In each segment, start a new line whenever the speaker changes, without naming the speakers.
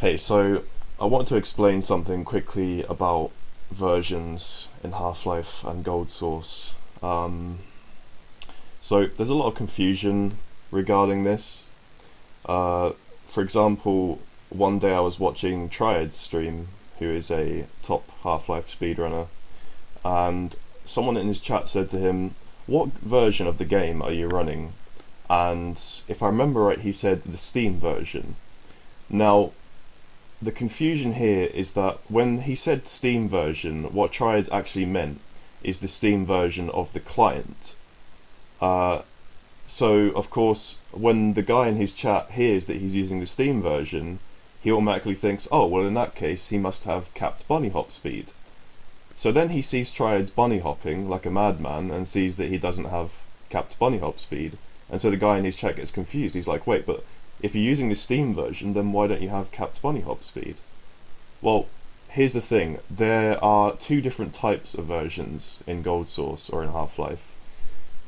Hey, so I want to explain something quickly about versions in Half-Life and GoldSrc. So there's a lot of confusion regarding this. For example, one day I was watching Triad's stream, who is a top Half-Life speedrunner, and someone in his chat said to him, "What version of the game are you running?" And if I remember right, he said the Steam version. Now, the confusion here is that when he said Steam version, what Triads actually meant is the Steam version of the client. So, of course, when the guy in his chat hears that he's using the Steam version, he automatically thinks, oh, well, in that case, he must have capped bunny hop speed. So then he sees Triads bunny hopping like a madman and sees that he doesn't have capped bunny hop speed. And so the guy in his chat gets confused. He's like, wait, but if you're using the Steam version, then why don't you have capped bunny hop speed? Well, here's the thing. There are two different types of versions in GoldSrc or in Half-Life.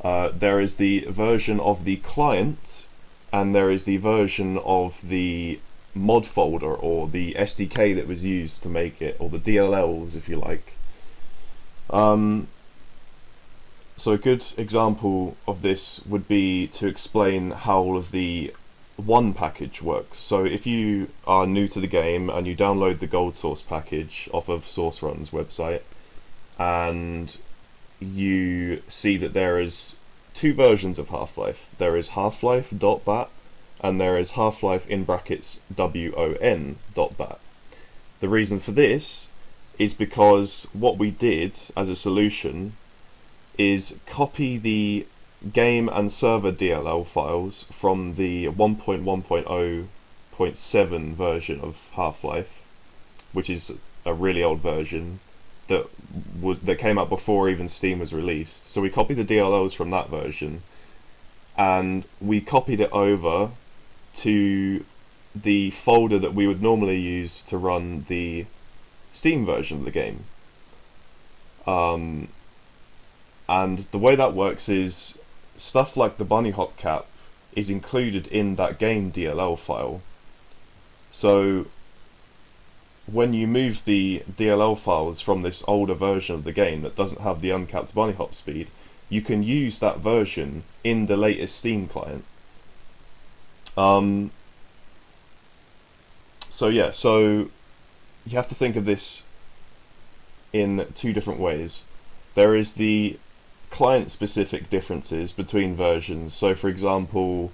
There is the version of the client, and there is the version of the mod folder or the SDK that was used to make it, or the DLLs if you like. So a good example of this would be to explain how all of the one package works. So if you are new to the game and you download the GoldSrc package off of SourceRun's website, and you see that there is two versions of Half-Life. There is Half-Life.bat and there is Half-Life in brackets WON.bat. The reason for this is because what we did as a solution is copy the game and server DLL files from the 1.1.0.7 version of Half-Life, which is a really old version that came out before even Steam was released. So we copied the DLLs from that version, and we copied it over to the folder that we would normally use to run the Steam version of the game. And the way that works is stuff like the bunny hop cap is included in that game DLL file. So when you move the DLL files from this older version of the game that doesn't have the uncapped bunny hop speed, you can use that version in the latest Steam client. So you have to think of this in two different ways. There is the client-specific differences between versions. So for example,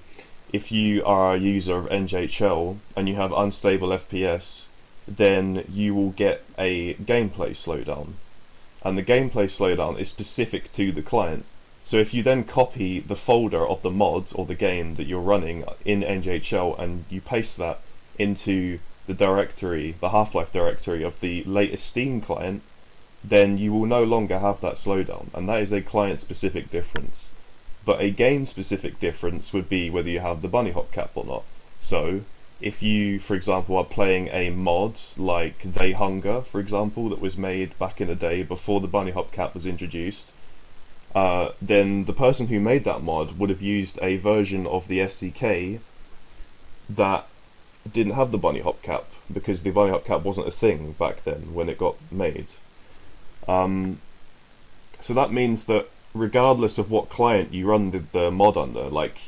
if you are a user of NJHL and you have unstable FPS, then you will get a gameplay slowdown, and the gameplay slowdown is specific to the client. So if you then copy the folder of the mod or the game that you're running in NJHL and you paste that into the directory, the Half-Life directory of the latest Steam client, then you will no longer have that slowdown, and that is a client-specific difference. But a game-specific difference would be whether you have the bunny hop cap or not. So if you, for example, are playing a mod like They Hunger, for example, that was made back in the day before the bunny hop cap was introduced, then the person who made that mod would have used a version of the SDK that didn't have the bunny hop cap, because the bunny hop cap wasn't a thing back then when it got made. So that means that regardless of what client you run the mod under, like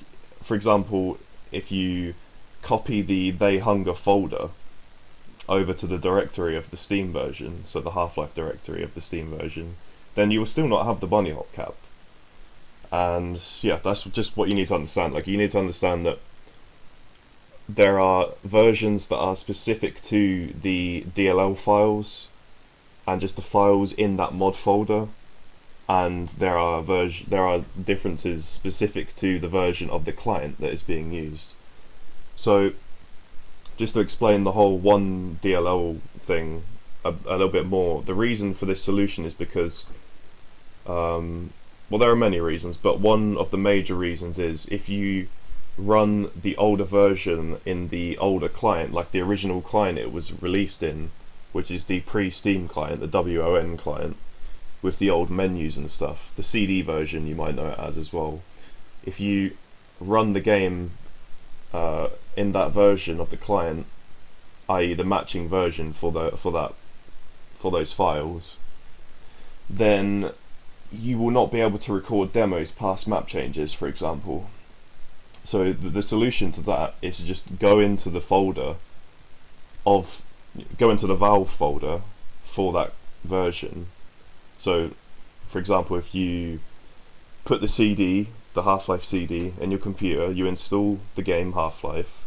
for example, if you copy the They Hunger folder over to the directory of the Steam version, so the Half-Life directory of the Steam version, then you will still not have the bunny hop cap. And yeah, that's just what you need to understand. Like, you need to understand that there are versions that are specific to the DLL files and just the files in that mod folder, and there are differences specific to the version of the client that is being used. So just to explain the whole one DLL thing a little bit more, the reason for this solution is because well, there are many reasons, but one of the major reasons is if you run the older version in the older client, like the original client it was released in, which is the pre-Steam client, the WON client, with the old menus and stuff, the CD version you might know it as well. If you run the game in that version of the client, i.e. the matching version for those files, then you will not be able to record demos past map changes, for example. So the solution to that is to just go into the Valve folder for that version. So, for example, if you put the Half-Life CD in your computer, you install the game Half-Life,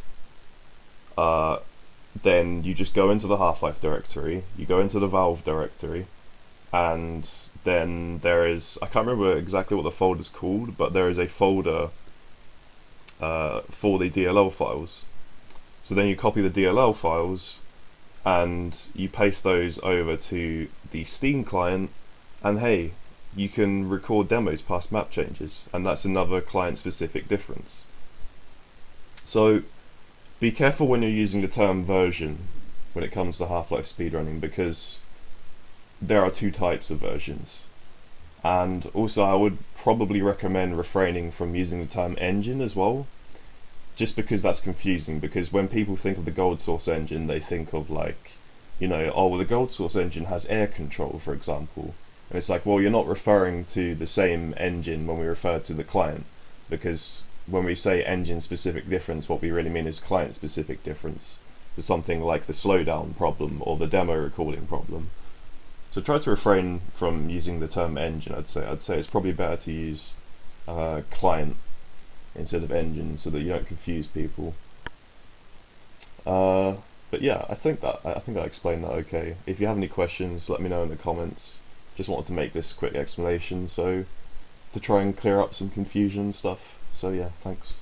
then you just go into the Half-Life directory, you go into the Valve directory, and then there is, I can't remember exactly what the folder's called, but there is a folder for the DLL files. So then you copy the DLL files and you paste those over to the Steam client, and hey, you can record demos past map changes, and that's another client-specific difference. So be careful when you're using the term version when it comes to Half-Life speedrunning, because there are two types of versions. And also I would probably recommend refraining from using the term engine as well, just because that's confusing, because when people think of the GoldSrc engine, they think of like, oh, well, the GoldSrc engine has air control, for example. And it's like, well, you're not referring to the same engine when we refer to the client, because when we say engine-specific difference, what we really mean is client-specific difference for something like the slowdown problem or the demo recording problem. So try to refrain from using the term engine, I'd say. I'd say it's probably better to use client instead of engine, so that you don't confuse people. But yeah, I think I explained that okay. If you have any questions, let me know in the comments. Just wanted to make this quick explanation, so to try and clear up some confusion and stuff. So yeah, thanks.